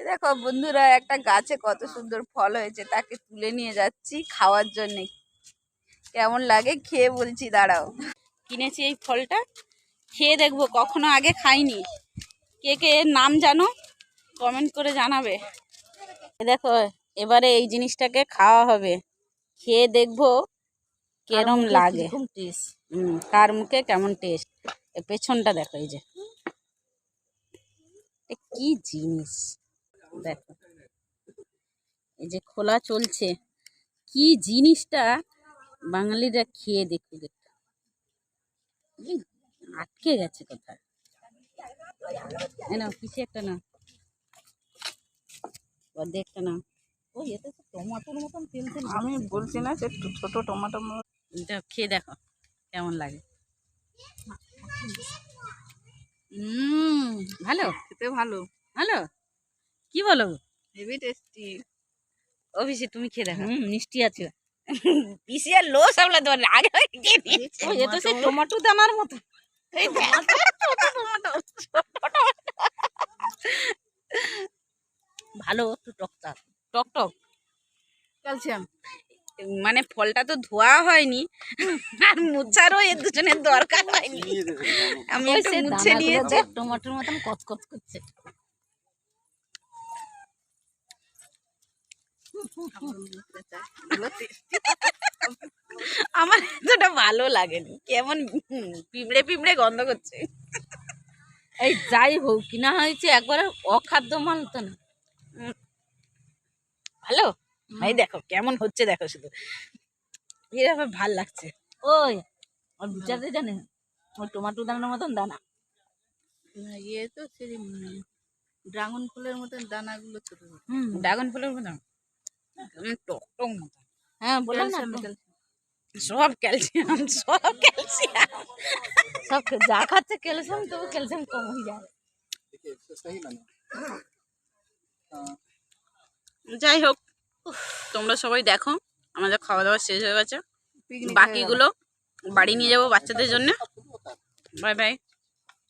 দেখো বন্ধুরা, একটা গাছে কত সুন্দর ফল হয়েছে, তাকে তুলে নিয়ে যাচ্ছি খাওয়ার জন্য। কেমন লাগে খেয়ে বলছি, দাঁড়াও। কিনেছি এই ফলটা, খেয়ে দেখবো, কখনো আগে খাইনি। কে কে এর নাম জানো কমেন্ট করে জানাবে। দেখো এবারে এই জিনিসটাকে খাওয়া হবে, খেয়ে দেখবো কেরম লাগে, কার মুখে কেমন টেস্ট। পেছনটা দেখো, এই যে কি জিনিস দেখো, এই যে খোলা চলছে, কি জিনিসটা বাঙালিরা খেয়ে দেখুক। আটকে গেছে কোথায়, না কিছু একটা না, দেখতে না। ওই এতে তো টমেটোর মতন তেল তেল, আমি বলছি না যে ছোট টমেটো। এটা খেয়ে দেখো কেমন লাগে। ভালো, খেতে ভালো। ভালো কি বলো, হেভি টেস্টি। অভিষেক তুমি খেয়ে দেখো, মিষ্টি আছে। পিসি আর লো সামলা দেওয়ার আগে এ তো সেই টমেটো দানার মতো। ভালো, একটু টকটক টকটক ক্যালসিয়াম। মানে ফলটা তো ধোয়া হয়নি আর মুছারও এর দুজনের দরকার হয়নি, আমি একটু মুছে নিয়েছি। টমেটোর মতন কচকচ করছে। আমার এতটা ভালো লাগেনি, কেমন পিঁপড়ে পিঁপড়ে গন্ধ করছে। এই যাই হোক, কিনা হয়েছে একবারে অখাদ্য মাল তো না, ভালো। এই দেখো কেমন হচ্ছে, দেখো শুধু এরকম ভাল লাগছে। ওই ওর বিচারতে জানে, ওই টমেটো দানার মতন দানা। ইয়ে তো সেই ড্রাগন ফুলের মতন দানাগুলো ছোট, ড্রাগন ফুলের মতন টক টক মতো। হ্যাঁ বললাম না, সব ক্যালসিয়াম, সব ক্যালসিয়াম, সব যা খাচ্ছে ক্যালসিয়াম, তো ক্যালসিয়াম কম হয়ে যায়। যাই হোক, তোমরা সবাই দেখো, আমাদের খাওয়া দাওয়া শেষ হয়ে গেছে, বাকিগুলো বাড়ি নিয়ে যাবো বাচ্চাদের জন্য। Bye bye.